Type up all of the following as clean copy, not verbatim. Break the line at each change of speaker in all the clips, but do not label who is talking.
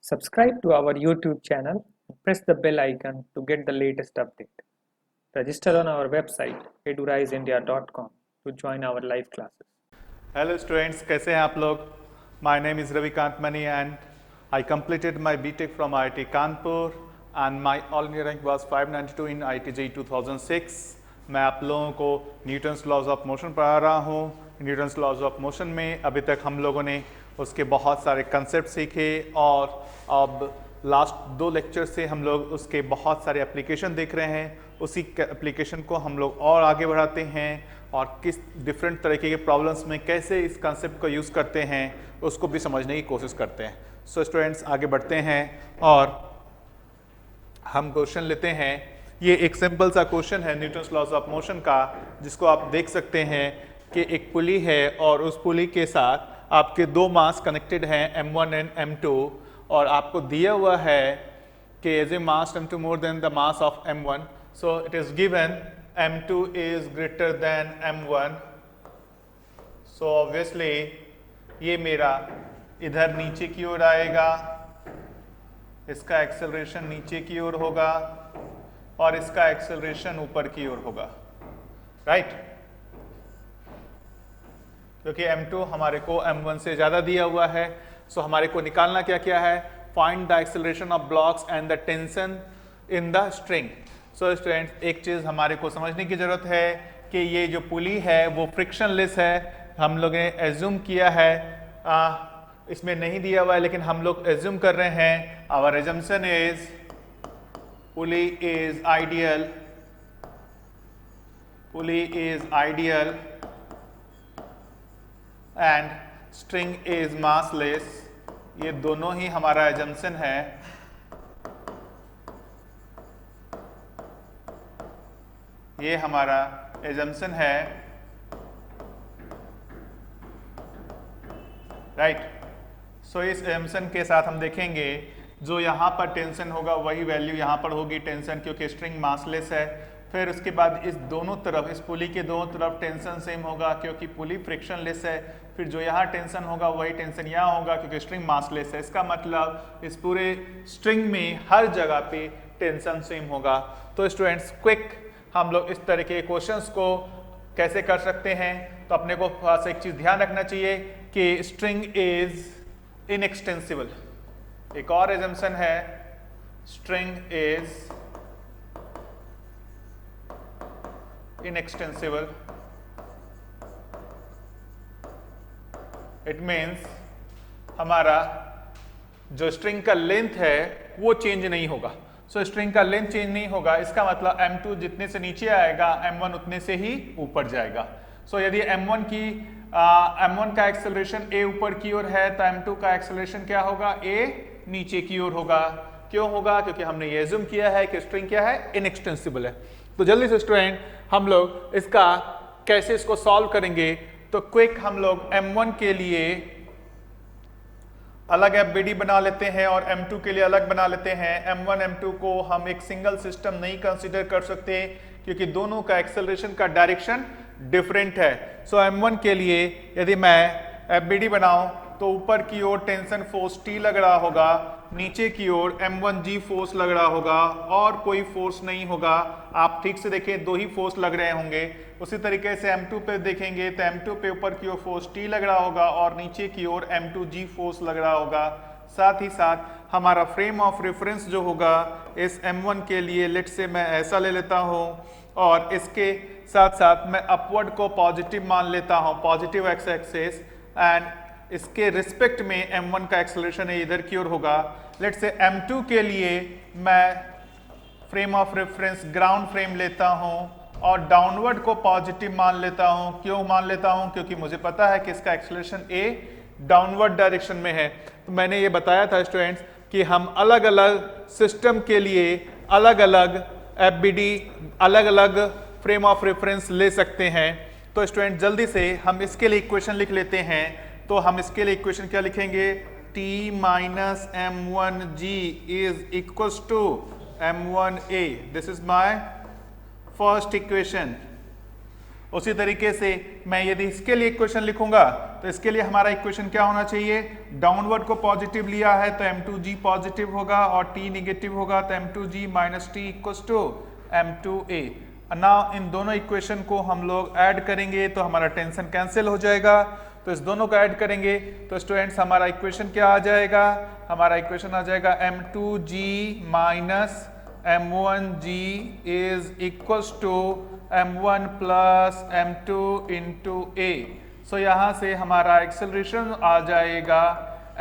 Subscribe to our YouTube channel and press the bell icon to get the latest update. Register on our website eduriseindia.com to join our live classes.
Hello students, कैसे हैं आप लोग? My name is Ravikant Mani and I completed my BTech from IIT Kanpur and my all India rank was 592 in IIT JEE 2006. मैं आप लोगों को Newton's laws of motion पढ़ा रहा हूँ। न्यूटन्स लॉज ऑफ मोशन में अभी तक हम लोगों ने उसके बहुत सारे कंसेप्ट सीखे और अब लास्ट 2 लेक्चर से हम लोग उसके बहुत सारे एप्लीकेशन देख रहे हैं। उसी एप्लीकेशन को हम लोग और आगे बढ़ाते हैं और किस डिफरेंट तरीके के प्रॉब्लम्स में कैसे इस कंसेप्ट को यूज़ करते हैं उसको भी समझने की कोशिश करते हैं। सो स्टूडेंट्स आगे बढ़ते हैं और हम क्वेश्चन लेते हैं। ये एक सिंपल सा क्वेश्चन है न्यूटन्स लॉज ऑफ मोशन का, जिसको आप देख सकते हैं कि एक पुली है और उस पुली के साथ आपके 2 मास कनेक्टेड हैं m1 एंड m2 और आपको दिया हुआ है कि as a mass m2 more than the mass of m1, so it is given m2 is greater than m1, so obviously ये मेरा इधर नीचे की ओर आएगा, इसका एक्सेलरेशन नीचे की ओर होगा और इसका एक्सेलरेशन ऊपर की ओर होगा, राइट? क्योंकि m2 हमारे को m1 से ज़्यादा दिया हुआ है, सो हमारे को निकालना क्या क्या है? Find the acceleration of blocks and the tension in the string. So students एक चीज़ हमारे को समझने की ज़रूरत है कि ये जो पुली है वो फ्रिक्शनलेस है। हम लोग ने एज्यूम किया है, इसमें नहीं दिया हुआ है लेकिन हम लोग एज्यूम कर रहे हैं। Our assumption is pulley is ideal, pulley is ideal and string is massless. ये दोनों ही हमारा एजम्पशन है। ये हमारा एजम्पशन है, राइट? सो इस एजम्पशन के साथ हम देखेंगे जो यहाँ पर टेंशन होगा वही वैल्यू यहाँ पर होगी टेंशन, क्योंकि स्ट्रिंग मासलेस है। फिर उसके बाद इस दोनों तरफ, इस पुली के दोनों तरफ टेंशन सेम होगा क्योंकि पुली फ्रिक्शनलेस है। फिर जो यहाँ टेंशन होगा वही टेंशन यहाँ होगा क्योंकि स्ट्रिंग मासलेस है। इसका मतलब इस पूरे स्ट्रिंग में हर जगह पे टेंशन सेम होगा। तो स्टूडेंट्स क्विक हम लोग इस तरह के क्वेश्चंस को कैसे कर सकते हैं, तो अपने को खास एक चीज ध्यान रखना चाहिए कि स्ट्रिंग इज इनएक्सटेंसिबल। एक और एजम्पशन है, string is inextensible. It means हमारा जो स्ट्रिंग का लेंथ है वो चेंज नहीं होगा। सो स्ट्रिंग का लेंथ चेंज नहीं होगा, इसका मतलब m2 जितने से नीचे आएगा m1 उतने से ही ऊपर जाएगा। सो यदि m1 का एक्सेलरेशन a ऊपर की ओर है तो m2 का एक्सेलरेशन क्या होगा? a नीचे की ओर होगा। क्यों होगा? क्योंकि हमने ये एज्यूम किया है कि स्ट्रिंग क्या है? इनएक्सटेंसिबल है। तो जल्दी से स्टूडेंट हम लोग इसका कैसे इसको सॉल्व करेंगे, तो क्विक हम लोग m1 के लिए अलग FBD बना लेते हैं और m2 के लिए अलग बना लेते हैं। m1 m2 को हम एक सिंगल सिस्टम नहीं कंसीडर कर सकते क्योंकि दोनों का एक्सेलरेशन का डायरेक्शन डिफरेंट है। सो m1 के लिए यदि मैं FBD बनाऊं तो ऊपर की ओर टेंशन फोर्स T लग रहा होगा, नीचे की ओर m1G फोर्स लग रहा होगा और कोई फोर्स नहीं होगा। आप ठीक से देखें, 2 ही फोर्स लग रहे होंगे। उसी तरीके से m2 पे देखेंगे तो m2 पे ऊपर की ओर फोर्स T लग रहा होगा और नीचे की ओर m2G फोर्स लग रहा होगा। साथ ही साथ हमारा फ्रेम ऑफ रेफरेंस जो होगा इस m1 के लिए लेट से मैं ऐसा ले लेता हूँ और इसके साथ साथ मैं अपवर्ड को पॉजिटिव मान लेता हूँ, पॉजिटिव एक्स एक्सिस, एंड इसके रिस्पेक्ट में m1 का एक्सेलरेशन है इधर की ओर होगा। लेट से m2 के लिए मैं frame of reference ground frame लेता हूं और डाउनवर्ड को पॉजिटिव मान लेता हूं। क्यों मान लेता हूं? क्योंकि मुझे पता है कि इसका एक्सेलरेशन a डाउनवर्ड डायरेक्शन में है। तो मैंने ये बताया था स्टूडेंट्स कि हम अलग अलग सिस्टम के लिए अलग अलग FBD, अलग अलग फ्रेम ऑफ रेफरेंस ले सकते हैं। तो स्टूडेंट जल्दी से हम इसके लिए इक्वेशन लिख लेते हैं। तो हम इसके लिए इक्वेशन क्या लिखेंगे? T minus m1g is equals to m1a. This is my first equation. उसी तरीके से मैं यदि इसके लिए इक्वेशन लिखूंगा तो इसके लिए हमारा इक्वेशन क्या होना चाहिए, डाउनवर्ड को पॉजिटिव लिया है तो m2g पॉजिटिव होगा और t निगेटिव होगा तो m2g minus T equals to m2a। Now इन दोनों इक्वेशन को हम लोग ऐड करेंगे तो हमारा टेंशन कैंसिल हो जाएगा। तो इस दोनों को ऐड करेंगे तो स्टूडेंट्स हमारा इक्वेशन क्या आ जाएगा, हमारा इक्वेशन आ जाएगा m2g minus m1g is equals to m1 plus m2 into a। So यहाँ से हमारा एक्सेलरेशन आ जाएगा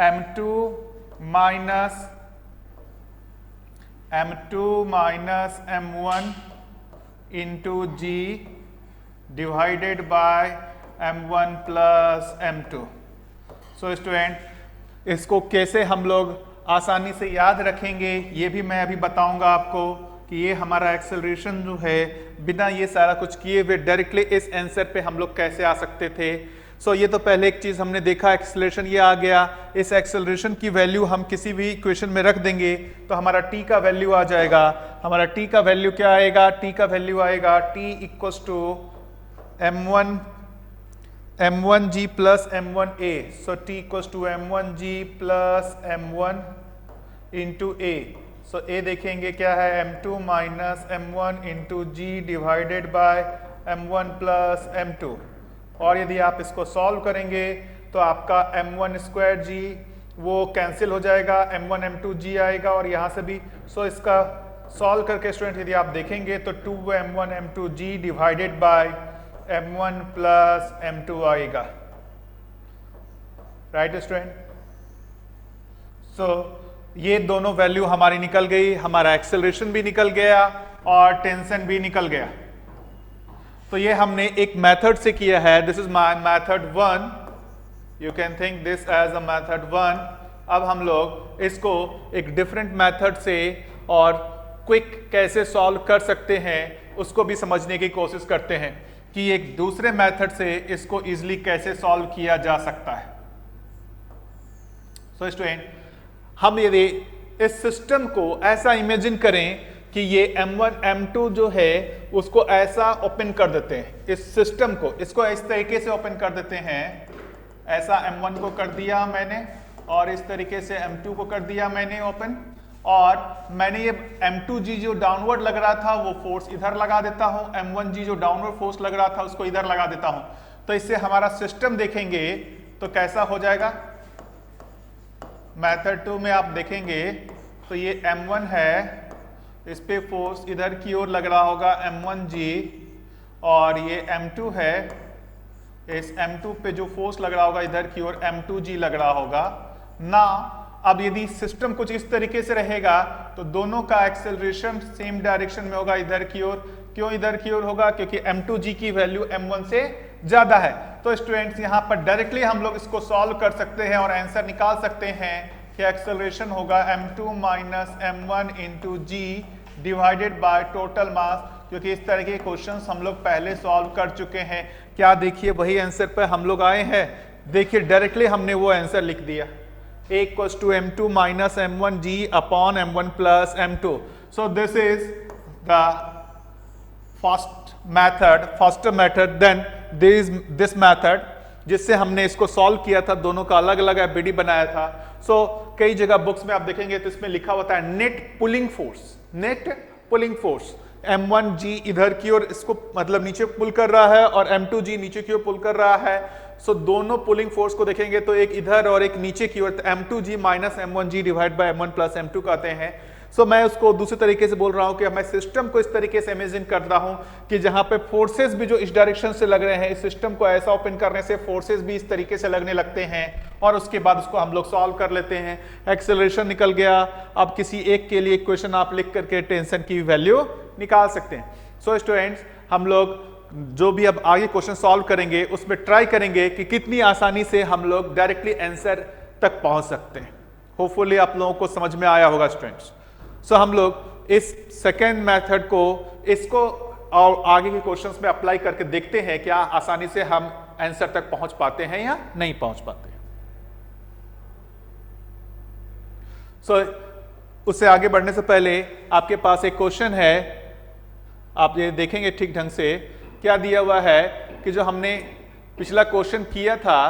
m2 minus m1 into g divided by m1 plus m2। So student इसको कैसे हम लोग आसानी से याद रखेंगे ये भी मैं अभी बताऊंगा आपको कि ये हमारा एक्सेलरेशन जो है बिना ये सारा कुछ किए हुए डायरेक्टली इस आंसर पे हम लोग कैसे आ सकते थे। सो ये तो पहले एक चीज हमने देखा, एक्सेलरेशन ये आ गया। इस एक्सेलरेशन की वैल्यू हम किसी भी इक्वेशन में रख देंगे तो हमारा t का वैल्यू आ जाएगा। हमारा t का वैल्यू क्या आएगा, t का वैल्यू आएगा t equals to m1g plus m1a। So t equals to m1g plus m1 into a। So a देखेंगे क्या है, m2 minus m1 into g divided by m1 plus m2। और यदि आप इसको सॉल्व करेंगे तो आपका m1 स्क्वायर g वो कैंसिल हो जाएगा, m1 m2 g आएगा और यहाँ से भी। सो इसका सॉल्व करके स्टूडेंट यदि आप देखेंगे तो 2m1 m2 g divided by m1 plus m2 आएगा। Right student. सो ये दोनों वैल्यू हमारी निकल गई, हमारा एक्सेलरेशन भी निकल गया और टेंशन भी निकल गया। तो ये हमने एक मेथड से किया है। This is my method 1, you can think this as a method 1। अब हम लोग इसको एक डिफरेंट मेथड से और क्विक कैसे सॉल्व कर सकते हैं उसको भी समझने की कोशिश करते हैं कि एक दूसरे मेथड से इसको इजीली कैसे सॉल्व किया जा सकता है। सो स्टूडेंट हम यदि इस सिस्टम को ऐसा इमेजिन करें कि ये m1 m2 जो है उसको ऐसा ओपन कर देते हैं, इस सिस्टम को इसको इस तरीके से ओपन कर देते हैं। ऐसा m1 को कर दिया मैंने और इस तरीके से m2 को कर दिया मैंने ओपन, और मैंने ये m2g जो डाउनवर्ड लग रहा था वो फोर्स इधर लगा देता हूं, m1g जो डाउनवर्ड फोर्स लग रहा था उसको इधर लगा देता हूं। तो इससे हमारा सिस्टम देखेंगे तो कैसा हो जाएगा। मेथड 2 में आप देखेंगे तो ये m1 है, इस पे फोर्स इधर की ओर लग रहा होगा m1g, और ये m2 है, इस m2 पे जो फोर्स लग रहा होगा इधर की ओर m2g लग रहा होगा ना। अब यदि सिस्टम कुछ इस तरीके से रहेगा तो दोनों का एक्सेलरेशन सेम डायरेक्शन में होगा, इधर की ओर। क्यों इधर की ओर होगा, क्योंकि m2g की वैल्यू m1 से ज्यादा है। तो स्टूडेंट्स यहाँ पर डायरेक्टली हम लोग इसको सॉल्व कर सकते हैं और आंसर निकाल सकते हैं कि एक्सेलरेशन होगा m2 minus m1 into g divided by total मास, क्योंकि इस तरह के क्वेश्चंस हम लोग पहले सॉल्व कर चुके हैं। क्या देखिए वही आंसर पर हम लोग आए हैं, देखिए डायरेक्टली हमने वो आंसर लिख दिया, a equals to m2 minus m1 g upon m1 plus m2। So this is the faster method than this method जिससे हमने इसको सॉल्व किया था, दोनों का अलग अलग एबीडी बनाया था। सो कई जगह बुक्स में आप देखेंगे तो इसमें लिखा होता है नेट पुलिंग फोर्स। m1g इधर की ओर इसको मतलब नीचे पुल कर रहा है और m2g नीचे की ओर पुल कर रहा है। सो दोनों पुलिंग फोर्स को देखेंगे तो एक इधर और एक नीचे की ओर, m2g minus m1g divide by m1 plus m2 कहते हैं। सो मैं उसको दूसरे तरीके से बोल रहा हूं कि मैं सिस्टम को इस तरीके से इमेजिन कर रहा हूं कि जहां पे फोर्सेस भी जो इस डायरेक्शन से लग रहे हैं, इस सिस्टम को ऐसा ओपन करने से फोर्सेस भी इस तरीके से लगने लगते हैं और उसके बाद उसको हम लोग सॉल्व कर लेते हैं। एक्सेलरेशन निकल गया। अब किसी एक के लिए इक्वेशन आप लिख करके टेंशन की वैल्यू निकाल सकते हैं। सो स्टूडेंट्स हम लोग जो भी अब आगे क्वेश्चन सॉल्व करेंगे उसमें ट्राई करेंगे कि कितनी आसानी से हम लोग डायरेक्टली आंसर तक पहुंच सकते हैं। होपफुली आप लोगों को समझ में आया होगा स्टूडेंट्स। सो हम लोग इस सेकेंड मेथड को इसको और आगे के क्वेश्चंस में अप्लाई करके देखते हैं क्या आसानी से हम आंसर तक पहुंच पाते हैं या नहीं पहुंच पाते हैं। सो उससे आगे बढ़ने से पहले आपके पास एक क्वेश्चन है, आप ये देखेंगे ठीक ढंग से क्या दिया हुआ है कि जो हमने पिछला क्वेश्चन किया था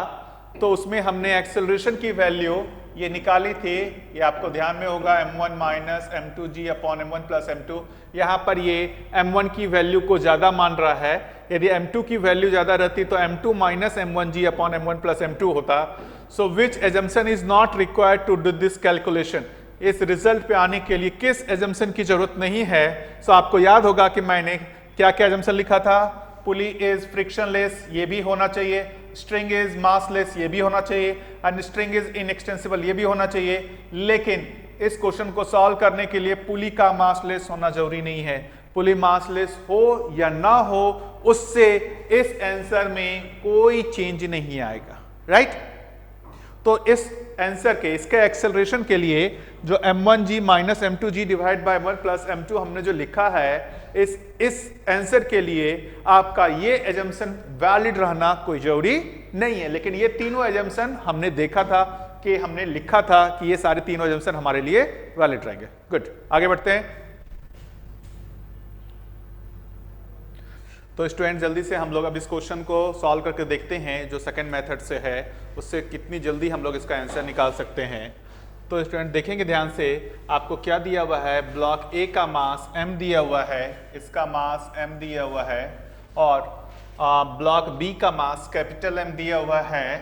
तो उसमें हमने एक्सेलरेशन की वैल्यू ये निकाली थी, ये आपको ध्यान में होगा m1 minus m2g upon m1 plus m2। यहाँ पर ये m1 की वैल्यू को ज़्यादा मान रहा है, यदि m2 की वैल्यू ज़्यादा रहती तो m2 minus m1g upon m1 plus m2 होता। So which assumption is not required to do this calculation, इस रिजल्ट पे आने के लिए किस एजम्पशन की जरूरत नहीं है। सो आपको याद होगा कि मैंने क्या क्या एजम्पशन लिखा था, पुली इज फ्रिक्शनलेस, ये भी होना चाहिए, स्ट्रिंग इज मासलेस, ये भी होना चाहिए, एंड स्ट्रिंग इज इनएक्सटेंसिबल, ये भी होना चाहिए। लेकिन इस क्वेश्चन को सॉल्व करने के लिए पुली का मासलेस होना जरूरी नहीं है। पुली मासलेस हो या ना हो उससे इस आंसर में कोई चेंज नहीं आएगा, राइट। तो इस आंसर के, इसके एक्सेलरेशन के लिए जो m1g minus m2g divide by m1 plus m2 हमने जो लिखा है, इस आंसर के लिए आपका ये एजम्पशन वैलिड रहना कोई जरूरी नहीं है। लेकिन ये तीनों एजम्पशन हमने देखा था कि हमने लिखा था कि ये सारे तीनों एजम्पशन हमारे लिए वैलिड रहेंगे। गुड, आगे बढ़ते हैं। तो स्टूडेंट जल्दी से हम लोग अब इस क्वेश्चन को सॉल्व करके देखते हैं जो सेकंड मेथड से है, उससे कितनी जल्दी हम लोग इसका आंसर निकाल सकते हैं। तो स्टूडेंट देखेंगे ध्यान से, आपको क्या दिया हुआ है, ब्लॉक ए का मास m दिया हुआ है, इसका मास m दिया हुआ है, और ब्लॉक बी का मास कैपिटल M दिया हुआ है।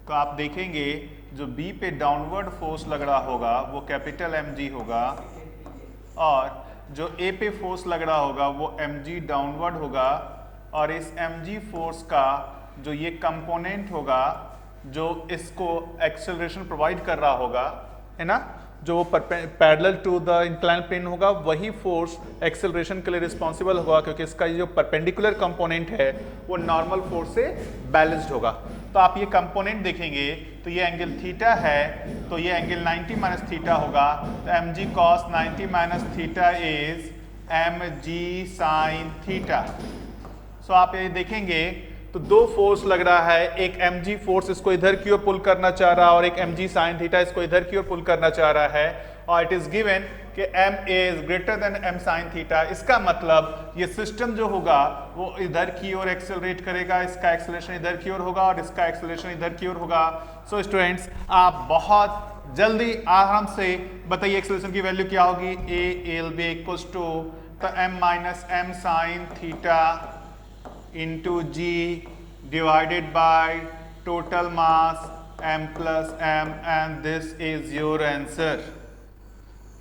तो आप देखेंगे जो बी पे डाउनवर्ड फोर्स लग रहा होगा वो कैपिटल mg होगा, और जो ए पे फोर्स लग रहा होगा वो mg डाउनवर्ड होगा, और इस mg फोर्स का जो ये कंपोनेंट होगा जो इसको एक्सेलरेशन प्रोवाइड कर रहा होगा, है ना, जो parallel to the incline plane होगा, वही फोर्स एक्सेलरेशन के लिए रिस्पॉन्सिबल होगा, क्योंकि इसका जो परपेंडिकुलर कंपोनेंट है वो नॉर्मल फोर्स से बैलेंस्ड होगा। तो आप ये कंपोनेंट देखेंगे तो ये एंगल थीटा है, तो ये एंगल 90 माइनस थीटा होगा। तो mg cos 90 minus theta is mg sin theta. So आप ये देखेंगे तो दो फोर्स लग रहा है, एक mg फोर्स इसको इधर की ओर पुल करना चाह रहा है और एक mg sin थीटा इसको इधर की ओर पुल करना चाह रहा है, और इट इज गिवन कि m is greater than m sin theta. इसका मतलब ये सिस्टम जो होगा वो इधर की ओर एक्सेलरेट करेगा, इसका एक्सेलरेशन इधर की ओर होगा और इसका एक्सेलरेशन इधर की ओर होगा। सो स्टूडेंट्स आप बहुत जल्दी आराम से बताइए एक्सेलरेशन की वैल्यू क्या होगी, a will be equals to तो m minus m sin theta into g divided by total mass m plus m, and this is your answer।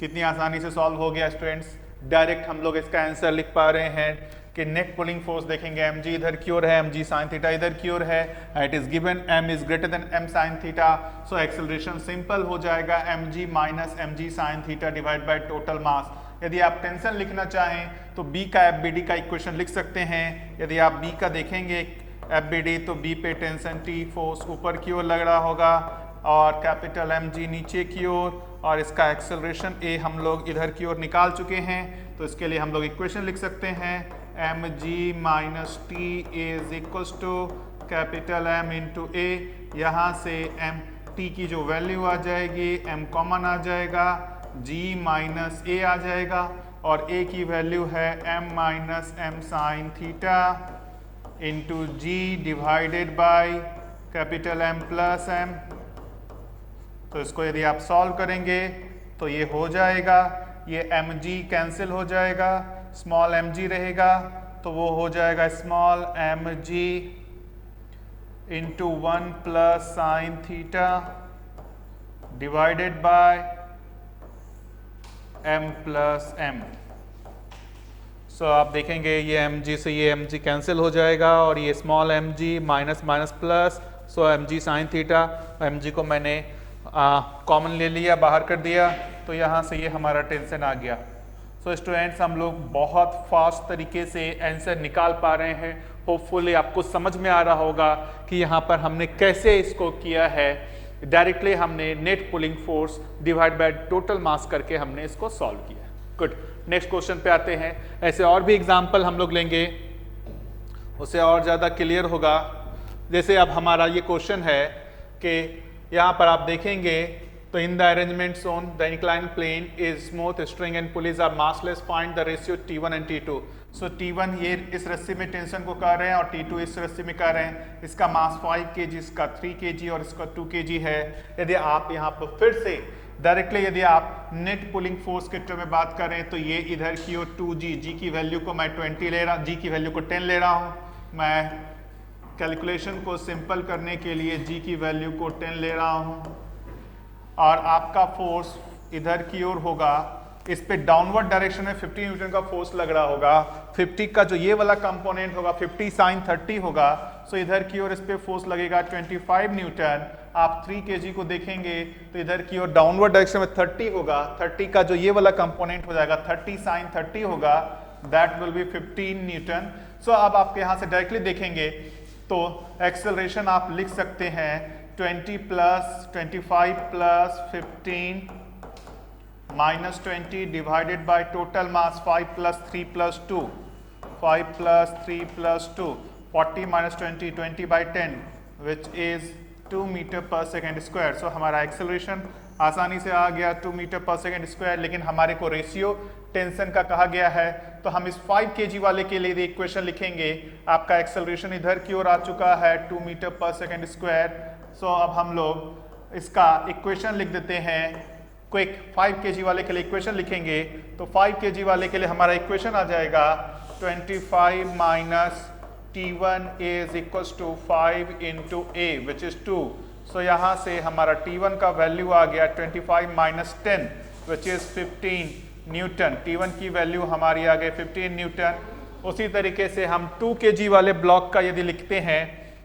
कितनी आसानी से सॉल्व हो गया स्टूडेंट्स, डायरेक्ट हम लोग इसका आंसर लिख पा रहे हैं कि नेट पुलिंग फोर्स देखेंगे mg इधर की ओर है, mg sin थीटा इधर की ओर है, it is given m is greater than m sin theta. So acceleration simple हो जाएगा mg minus mg sin theta divide by total मास। यदि आप टेंशन लिखना चाहें तो b का FBD का इक्वेशन लिख सकते हैं। यदि आप b का देखेंगे FBD तो b पे टेंशन T फोर्स ऊपर की ओर लग रहा होगा और कैपिटल mg नीचे की ओर, और इसका एक्सेलरेशन a हम लोग इधर की ओर निकाल चुके हैं। तो इसके लिए हम लोग इक्वेशन लिख सकते हैं mg minus T is equals to capital M into a। यहाँ से m t की जो वैल्यू आ जाएगी m कॉमन आ जाएगा, g माइनस a आ जाएगा, और a की वैल्यू है m minus m sine theta into g divided by capital M plus m। तो इसको यदि आप सॉल्व करेंगे तो ये हो जाएगा, ये mg कैंसिल हो जाएगा, स्मॉल mg रहेगा, तो वो हो जाएगा small mg into 1 plus sine theta divided by m plus m। सो आप देखेंगे ये mg से ये mg कैंसिल हो जाएगा और ये small mg minus minus plus, so mg sine theta, mg को मैंने कॉमन ले लिया, बाहर कर दिया, तो यहाँ से ये हमारा टेंशन आ गया। सो स्टूडेंट्स हम लोग बहुत फास्ट तरीके से आंसर निकाल पा रहे हैं। होपफुली आपको समझ में आ रहा होगा कि यहाँ पर हमने कैसे इसको किया है। डायरेक्टली हमने net pulling force divide by total मास करके हमने इसको सॉल्व किया। गुड, नेक्स्ट क्वेश्चन पे आते हैं। ऐसे और भी एग्जांपल हम लोग लेंगे, उससे और ज़्यादा क्लियर होगा। जैसे अब हमारा ये क्वेश्चन है कि यहाँ पर आप देखेंगे तो in the arrangement on the inclined plane is smooth, string and pulleys are massless, find the ratio T1 and T2। So T1 ये इस रस्सी में टेंशन को कर रहे हैं और T2 इस रस्सी में कर रहे हैं। इसका मास 5 kg, इसका 3 kg और इसका 2 kg है। यदि आप यहाँ पर फिर से डायरेक्टली यदि आप नेट पुलिंग फोर्स के टर्म में बात करें तो ये इधर की ओर 2G, G की वैल्यू को मैं 20 ले रहा, G की वैल्यू को 10 ले रहा हूँ। मैं कैलकुलेशन को सिंपल करने के लिए G की वैल्यू को 10 ले रहा हूँ और आपका फोर्स इधर की ओर होगा, इस पे डाउनवर्ड डायरेक्शन में 50 न्यूटन का फोर्स लग रहा होगा। 50 का जो ये वाला कंपोनेंट होगा 50 sin 30 होगा, सो इधर की ओर इस पे फोर्स लगेगा 25 न्यूटन। आप 3 kg को देखेंगे तो इधर की ओर डाउनवर्ड डायरेक्शन में 30 होगा, 30 का जो ये वाला कंपोनेंट हो जाएगा 30 sin 30 होगा, दैट विल बी 15 न्यूटन। सो अब आपके यहाँ से डायरेक्टली देखेंगे तो एक्सेलरेशन आप लिख सकते हैं 20 plus 25 plus 15 minus 20 divided by total mass 5 plus 3 plus 2, 5 plus 3 plus 2, 40 minus 20, 20 by 10 which is 2 metre per second square. So हमारा एक्सेलरेशन आसानी से आ गया 2 मीटर पर सेकेंड स्क्वायर, लेकिन हमारे को रेशियो टेंशन का कहा गया है। तो हम इस 5 kg वाले के लिए इक्वेशन लिखेंगे, आपका एक्सेलरेशन इधर की ओर आ चुका है 2 मीटर पर सेकेंड स्क्वायर। सो अब हम लोग इसका इक्वेशन लिख देते हैं क्विक। 5 kg वाले के लिए इक्वेशन लिखेंगे तो 5 kg वाले के लिए हमारा इक्वेशन आ जाएगा 25 minus T1 is equals to 5 into A which is 2। So यहाँ से हमारा T1 का वैल्यू आ गया 25 minus 10 which is 15 Newton. T1 की वैल्यू हमारी आ गई 15 न्यूटन। उसी तरीके से हम 2 kg वाले ब्लॉक का यदि लिखते हैं,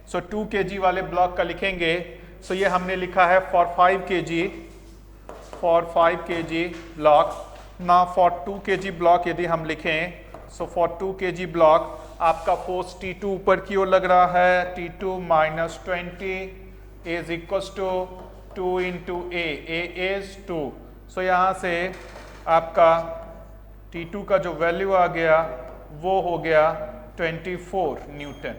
सो 2 kg वाले ब्लॉक का लिखेंगे, सो ये हमने लिखा है फॉर 5 kg ब्लॉक। ना फॉर 2 kg ब्लॉक यदि हम लिखें, सो फॉर 2 kg ब्लॉक आपका फोर्स T2 ऊपर की ओर लग रहा है, T2 minus 20 is equals to 2 into A is 2। So यहाँ से आपका T2 का जो वैल्यू आ गया वो हो गया 24 न्यूटन।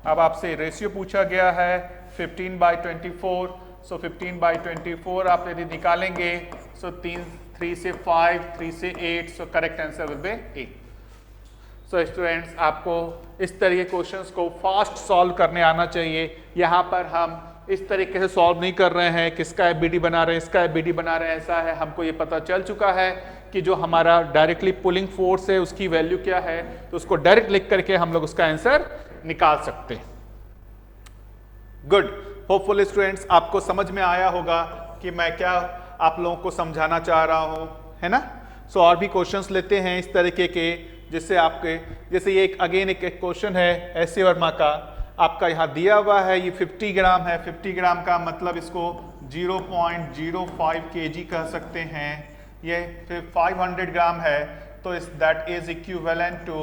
अब आपसे रेशियो पूछा गया है 15 बाई 24। सो 15 बाई 24 आप यदि निकालेंगे, सो 3 से 5, 3 से 8, सो correct answer will B 8। So students, आपको इस तरह के क्वेश्चंस को फास्ट सॉल्व करने आना चाहिए। यहाँ पर हम इस तरीके से सॉल्व नहीं कर रहे हैं, किसका एबीडी बना रहे हैं, इसका एबीडी बना रहे हैं, ऐसा है। हमको ये पता चल चुका है कि जो हमारा डायरेक्टली पुलिंग फोर्स है उसकी वैल्यू क्या है, तो उसको डायरेक्ट लिख करके हम लोग उसका आंसर निकाल सकते हैं। गुड, होपफुल स्टूडेंट्स आपको समझ में आया होगा कि मैं क्या आप लोगों को समझाना चाह रहा हूँ, है ना। सो और भी क्वेश्चंस लेते हैं इस तरीके के, जिससे आपके जैसे ये अगेन एक क्वेश्चन है ऐसे वर्मा का, आपका यहाँ दिया हुआ है ये 50 ग्राम है। 50 ग्राम का मतलब इसको 0.05 kg कह सकते हैं। ये फिर 500 ग्राम है तो इस that is equivalent to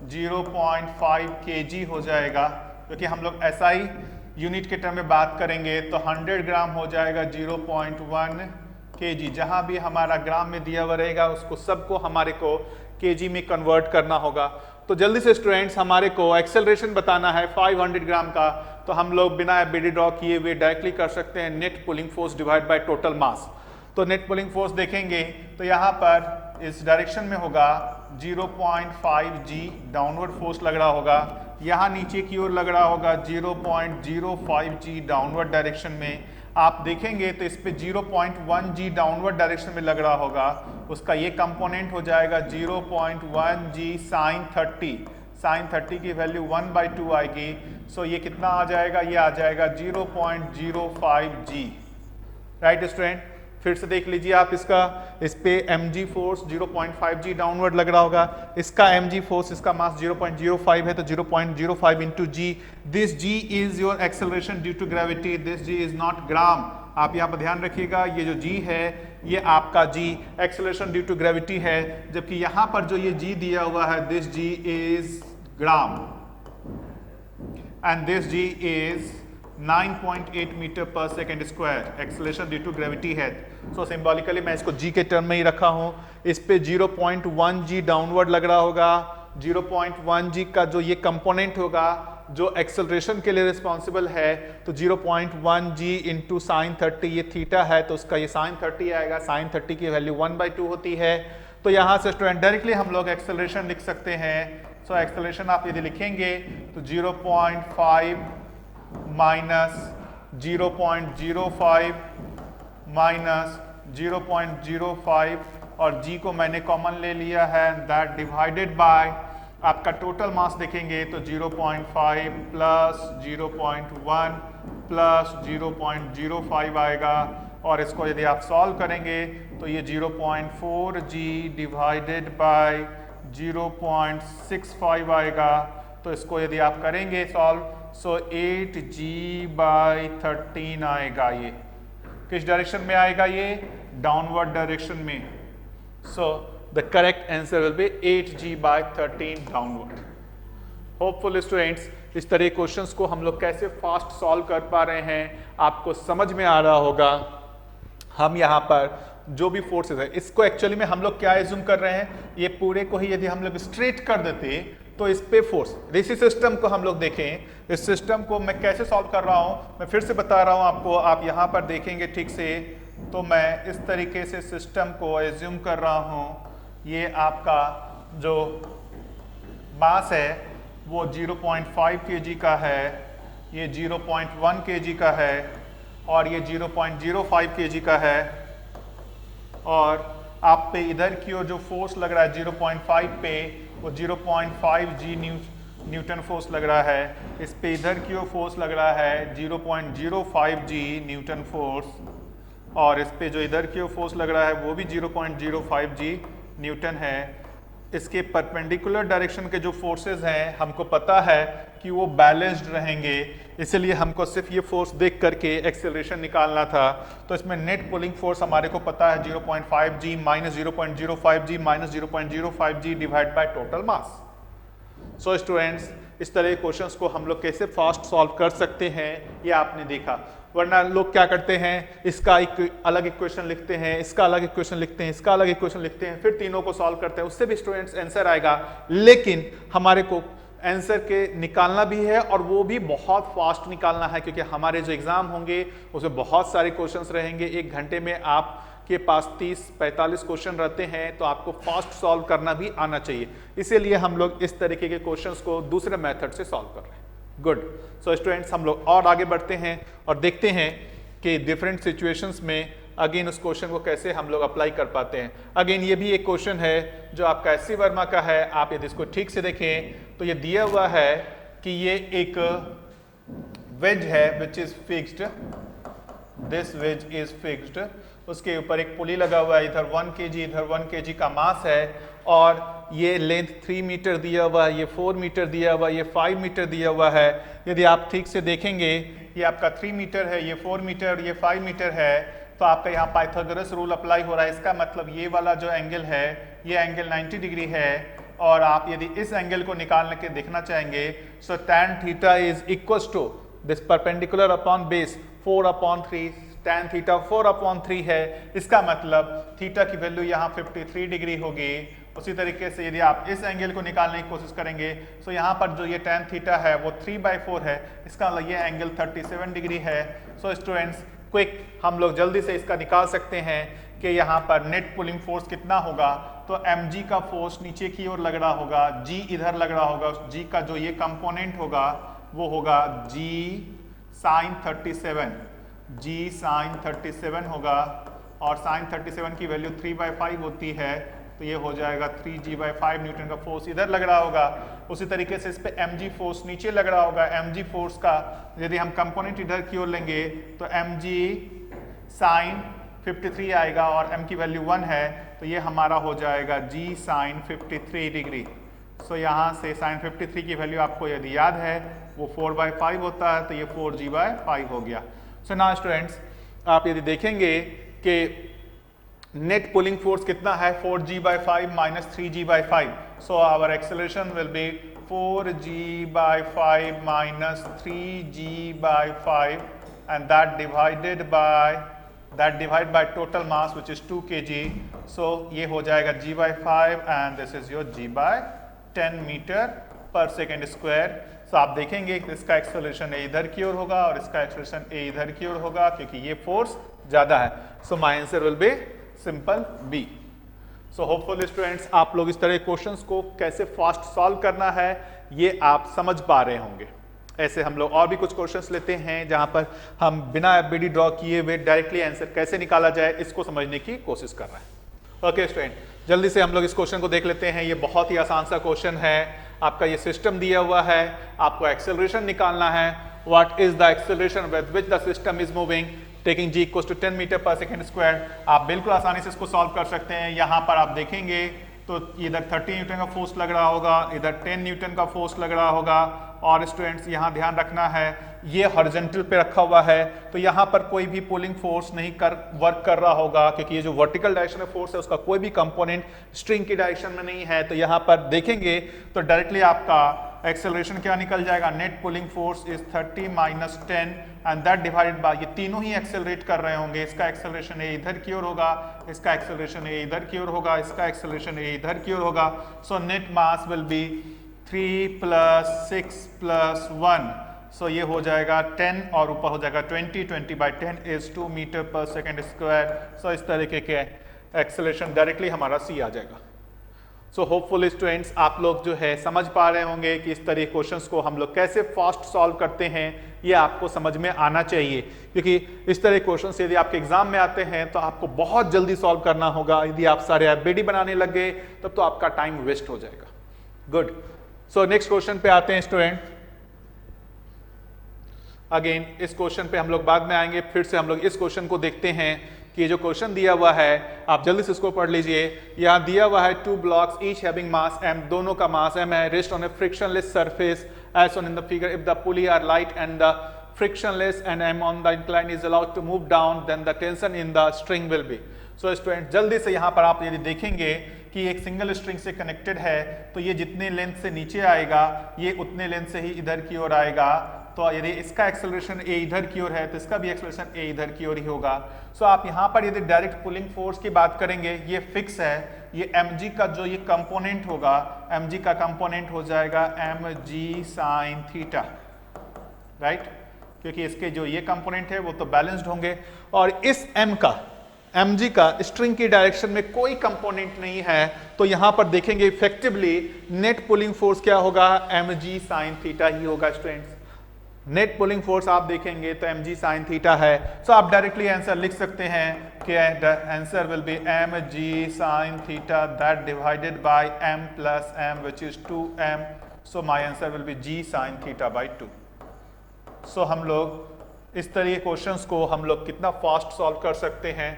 0.5 kg हो जाएगा, क्योंकि हम लोग SI यूनिट के टर्म में बात करेंगे तो 100 ग्राम हो जाएगा 0.1 kg। जहाँ भी हमारा ग्राम में दिया हुआ रहेगा उसको सबको हमारे को kg में कन्वर्ट करना होगा। तो जल्दी से स्टूडेंट्स हमारे को एक्सेलरेशन बताना है 500 ग्राम का, तो हम लोग बिना एबीडी ड्रॉ किए हुए डायरेक्टली कर सकते हैं net pulling force divide by total मास। तो नेट पुलिंग फोर्स देखेंगे तो यहाँ पर इस डायरेक्शन में होगा 0.5 G डाउनवर्ड फोर्स लग रहा होगा, यहाँ नीचे की ओर लग रहा होगा 0.05 G डाउनवर्ड डायरेक्शन में। आप देखेंगे तो इस पे 0.1 G डाउनवर्ड डायरेक्शन में लग रहा होगा, उसका ये कंपोनेंट हो जाएगा 0.1 G साइन 30। साइन 30 की वैल्यू 1/2 आएगी। सो ये कितना आ जाएगा, ये आ जाएगा 0.05 G। राइट स्टूडेंट, फिर से देख लीजिए आप इसका, इस पे mg फोर्स 0.5 G डाउनवर्ड लग रहा होगा, इसका mg फोर्स, इसका मास 0.05 है तो 0.05 into G। This G is your acceleration due to gravity, this G is not gram. आप यहाँ पर ध्यान रखिएगा, ये जो G है ये आपका G acceleration due to gravity है, जबकि यहाँ पर जो ये G दिया हुआ है this G is gram and this G is 9.8 metre per second square acceleration due to gravity है। सो सिंबॉलिकली मैं इसको G के टर्म में ही रखा हूँ। इस पे 0.1 G डाउनवर्ड लग रहा होगा, 0.1 G का जो ये कंपोनेंट होगा जो एक्सेलरेशन के लिए रिस्पॉन्सिबल है, तो 0.1 g इंटू साइन 30, ये थीटा है तो उसका ये साइन 30 आएगा। साइन 30 की वैल्यू 1/2 होती है। तो यहाँ से स्टूडेंट डायरेक्टली हम लोग एक्सेलरेशन लिख सकते हैं। सो एक्सेलरेशन आप यदि लिखेंगे तो 0.5 माइनस 0.05 माइनस 0.05 और g को मैंने कॉमन ले लिया है, दैट डिवाइडेड बाय आपका टोटल मास देखेंगे तो 0.5 प्लस 0.1 प्लस 0.05 आएगा। और इसको यदि आप सॉल्व करेंगे तो ये 0.4 g डिवाइडेड बाय 0.65 आएगा। तो इसको यदि आप करेंगे सॉल्व, सो 8g/13 आएगा। ये किस डायरेक्शन में आएगा? ये डाउनवर्ड डायरेक्शन में। So the correct answer will B 8g/13 downward. Hopeful students, इस तरह क्वेश्चंस को हम लोग कैसे फास्ट सॉल्व कर पा रहे हैं आपको समझ में आ रहा होगा। हम यहाँ पर जो भी फोर्सेस है, इसको एक्चुअली में हम लोग क्या एज्यूम कर रहे हैं, ये पूरे को ही यदि हम लोग स्ट्रेट कर देते तो इस पे फोर्स, इसी सिस्टम को हम लोग देखें, इस सिस्टम को मैं कैसे सॉल्व कर रहा हूँ मैं फिर से बता रहा हूँ आपको। आप यहाँ पर देखेंगे ठीक से, तो मैं इस तरीके से सिस्टम को एज्यूम कर रहा हूँ। ये आपका जो मास है वो 0.5 kg का है, ये 0.1 kg का है और ये 0.05 kg का है। और आप पे इधर की ओर जो फोर्स लग रहा है 0.5 पे, वो 0.5 g न्यूटन फोर्स लग रहा है। इस पे इधर की ओर फोर्स लग रहा है 0.05 g न्यूटन फोर्स, और इस पे जो इधर की ओर फोर्स लग रहा है वो भी 0.05 g न्यूटन है। इसके परपेंडिकुलर डायरेक्शन के जो फोर्सेस हैं हमको पता है कि वो बैलेंस्ड रहेंगे, इसलिए हमको सिर्फ ये फोर्स देख करके एक्सेलरेशन निकालना था। तो इसमें नेट पुलिंग फोर्स हमारे को पता है 0.5 g minus 0.05 g minus 0.05 g divide by total mass. So students, इस तरह के क्वेश्चंस को हम लोग कैसे फास्ट सॉल्व कर सकते हैं ये आपने देखा। वरना लोग क्या करते हैं, इसका एक अलग इक्वेशन लिखते हैं, इसका अलग इक्वेशन लिखते हैं, इसका अलग इक्वेशन लिखते हैं, फिर तीनों को सॉल्व करते हैं, उससे भी स्टूडेंट्स आंसर आएगा। लेकिन हमारे को आंसर के निकालना भी है और वो भी बहुत फास्ट निकालना है, क्योंकि हमारे जो एग्जाम होंगे उसमें बहुत सारे क्वेश्चंस रहेंगे। एक घंटे में आपके पास 30-45 क्वेश्चन रहते हैं, तो आपको फास्ट सॉल्व करना भी आना चाहिए। इसीलिए हम लोग इस तरीके के क्वेश्चंस को दूसरे मेथड से सॉल्व कर रहे हैं। गुड। सो स्टूडेंट्स, हम लोग और आगे बढ़ते हैं और देखते हैं कि डिफरेंट सिचुएशंस में अगेन उस क्वेश्चन को कैसे हम लोग अप्लाई कर पाते हैं। अगेन ये भी एक क्वेश्चन है जो आपका एस सी वर्मा का है। आप यदि इसको ठीक से देखें तो ये दिया हुआ है कि ये एक वेज है which is fixed, this wedge is fixed. उसके ऊपर एक पुली लगा हुआ है, इधर 1 kg इधर 1 kg का मास है, और ये लेंथ 3 मीटर दिया हुआ है, ये 4 मीटर दिया हुआ है, ये 5 मीटर दिया हुआ है। यदि आप ठीक से देखेंगे, ये आपका 3 मीटर है, ये 4 मीटर, ये 5 मीटर है, तो आपका यहाँ पाइथागोरस रूल अप्लाई हो रहा है। इसका मतलब ये वाला जो एंगल है ये एंगल 90 डिग्री है, और आप यदि इस एंगल को निकालने के देखना चाहेंगे, so tan theta is equal to this perpendicular upon base 4/3, tan theta 4/3 है। इसका मतलब थीटा की वैल्यू यहाँ 53 डिग्री होगी। उसी तरीके से यदि आप इस एंगल को निकालने की कोशिश करेंगे, सो यहाँ पर जो ये tan थीटा है वो 3/4 है, इसका मतलब ये एंगल 37 डिग्री है। सो स्टूडेंट्स, क्विक हम लोग जल्दी से इसका निकाल सकते हैं कि यहाँ पर नेट पुलिंग फोर्स कितना होगा। तो mg का फोर्स नीचे की ओर लग रहा होगा, g इधर लग रहा होगा, g का जो ये कंपोनेंट होगा वो होगा g sin 37, g sin 37 होगा, और sin 37 की वैल्यू 3/5 होती है, तो ये हो जाएगा 3g/5 न्यूटन का फोर्स इधर लग रहा होगा। उसी तरीके से इस पे mg फोर्स नीचे लग रहा होगा। mg फोर्स का यदि हम कंपोनेंट इधर की ओर लेंगे तो mg sin 53 आएगा, और m की वैल्यू 1 है, तो ये हमारा हो जाएगा g sin 53 डिग्री। सो यहाँ से sin 53 की वैल्यू आपको यदि याद है वो 4/5 होता है, तो ये 4g/5 हो गया। सो नाउ स्टूडेंट्स, आप यदि देखेंगे कि नेट पुलिंग फोर्स कितना है 4g/5 minus 3g/5, so our acceleration will be 4g/5 minus 3g/5, and that divided by total mass which is 2 kg, so ये हो जाएगा g/5 and this is your g/10 metre per second square. So आप देखेंगे कि इसका acceleration ए इधर की ओर होगा और इसका एक्सेलरेशन ए इधर की ओर होगा क्योंकि ये फोर्स ज्यादा है। So my answer will be simple B. So hopeful students आप लोग इस तरह के क्वेश्चंस को कैसे फास्ट सॉल्व करना है ये आप समझ पा रहे होंगे। ऐसे हम लोग और भी कुछ क्वेश्चंस लेते हैं जहां पर हम बिना एफबीडी ड्रॉ किए हुए डायरेक्टली आंसर कैसे निकाला जाए इसको समझने की कोशिश कर रहे हैं। ओके स्टूडेंट, जल्दी से हम लोग इस क्वेश्चन को देख लेते हैं। ये बहुत ही आसान सा क्वेश्चन है। आपका ये सिस्टम दिया हुआ है, आपको एक्सेलरेशन निकालना है। What is the acceleration with which the system is moving taking g equals to 10 metre per second square. आप बिल्कुल आसानी से इसको सॉल्व कर सकते हैं। यहाँ पर आप देखेंगे तो इधर 30 न्यूटन का फोर्स लग रहा होगा, इधर 10 न्यूटन का फोर्स लग रहा होगा। और स्टूडेंट्स यहाँ ध्यान रखना है ये हॉरिजॉन्टल पे रखा हुआ है तो यहाँ पर कोई भी पुलिंग फोर्स नहीं वर्क कर रहा होगा क्योंकि ये जो वर्टिकल डायरेक्शन में फोर्स है उसका कोई भी कंपोनेंट स्ट्रिंग की डायरेक्शन में नहीं है। तो यहाँ पर देखेंगे तो डायरेक्टली आपका एक्सेलरेशन क्या निकल जाएगा, net pulling force is 30 minus 10 and that divided by, ये तीनों ही एक्सेलरेट कर रहे होंगे। इसका एक्सेलरेशन ए इधर की ओर होगा, इसका एक्सेलरेशन ए इधर की ओर होगा, इसका एक्सेलरेशन ए इधर की ओर होगा। So net mass will be 3 + 6 + 1, सो ये हो जाएगा 10 और ऊपर हो जाएगा 20, 20 by 10 is 2 metre per second square. सो इस तरीके के एक्सेलरेशन डायरेक्टली हमारा सी आ जाएगा। सो होपफुल स्टूडेंट्स आप लोग जो है समझ पा रहे होंगे कि इस तरह क्वेश्चंस को हम लोग कैसे फास्ट सॉल्व करते हैं, ये आपको समझ में आना चाहिए क्योंकि इस तरह क्वेश्चंस यदि आपके एग्जाम में आते हैं तो आपको बहुत जल्दी सॉल्व करना होगा। यदि आप सारे एफबीडी बनाने लग गए तब तो आपका टाइम वेस्ट हो जाएगा। गुड। सो नेक्स्ट क्वेश्चन पे आते हैं स्टूडेंट। अगेन इस क्वेश्चन पे हम लोग बाद में आएंगे, फिर से हम लोग इस क्वेश्चन को देखते हैं कि जो क्वेश्चन दिया हुआ है आप जल्दी से इसको पढ़ लीजिए। यहाँ दिया हुआ है 2 blocks each having mass m, दोनों का मास m है, rest on a frictionless surface as on in the figure. If the pulley are light and the frictionless and m on the incline is allowed to move down then the tension in the string will be। so student जल्दी से यहाँ पर आप यदि देखेंगे कि एक single string से कनेक्टेड है तो ये जितने लेंथ से नीचे आएगा ये उतने लेंथ से ही इधर की ओर आएगा। तो यदि इसका एक्सेलरेशन ए इधर की ओर है तो इसका भी एक्सेलरेशन ए इधर की ओर ही होगा। सो आप यहाँ पर यदि डायरेक्ट पुलिंग फोर्स की बात करेंगे ये फिक्स है, ये mg का जो ये कंपोनेंट होगा mg का कंपोनेंट हो जाएगा mg sin थीटा, राइट, क्योंकि इसके जो ये कंपोनेंट है वो तो बैलेंस्ड होंगे। और इस mg का स्ट्रिंग की डायरेक्शन में कोई कंपोनेंट नहीं है तो यहां पर देखेंगे इफेक्टिवली नेट पुलिंग फोर्स क्या होगा, mg sin थीटा ही होगा। स्टूडेंट्स नेट पुलिंग फोर्स आप देखेंगे तो mg sin थीटा है। सो आप डायरेक्टली आंसर लिख सकते हैं कि the answer will B mg sin theta that divided by m plus m which is 2m। So my answer will B g sin theta by 2। सो हम लोग इस तरह के क्वेश्चंस को हम लोग कितना फास्ट सॉल्व कर सकते हैं।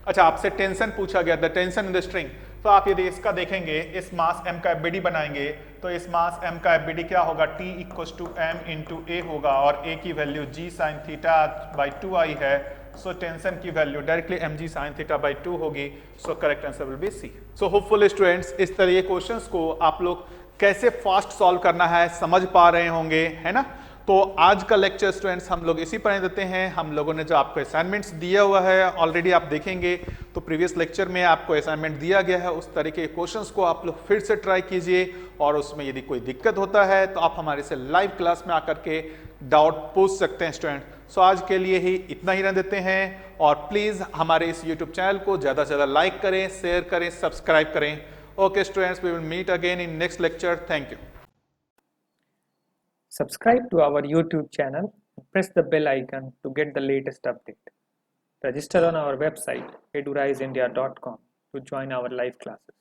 अच्छा, आपसे टेंशन पूछा गया, the tension in the string. तो आप यदि इसका देखेंगे, इस मास m का एफबीडी बनाएंगे तो इस मास m का एफबीडी क्या होगा, T = m × a होगा और a की value g sin theta by 2 आई है। सो टेंशन की value directly mg sin theta by 2 होगी। So correct answer will be C. So hopeful students इस तरह के क्वेश्चंस को आप लोग कैसे फास्ट सॉल्व करना है समझ पा रहे होंगे, है ना। तो आज का लेक्चर स्टूडेंट्स हम लोग इसी पर देते हैं। हम लोगों ने जो आपको असाइनमेंट्स दिया हुआ है ऑलरेडी आप देखेंगे तो प्रीवियस लेक्चर में आपको असाइनमेंट दिया गया है, उस तरीके के क्वेश्चंस को आप लोग फिर से ट्राई कीजिए और उसमें यदि कोई दिक्कत होता है तो आप हमारे से लाइव क्लास में आकर के डाउट पूछ सकते हैं स्टूडेंट। सो आज के लिए ही इतना ही रहने देते हैं और प्लीज़ हमारे इस यूट्यूब चैनल को ज़्यादा से ज़्यादा लाइक करें, शेयर करें, सब्सक्राइब करें। Okay students, we will meet again in next lecture. Thank you.
Subscribe to our YouTube channel and press the bell icon to get the latest update. Register on our website eduraisindia.com to join our live classes.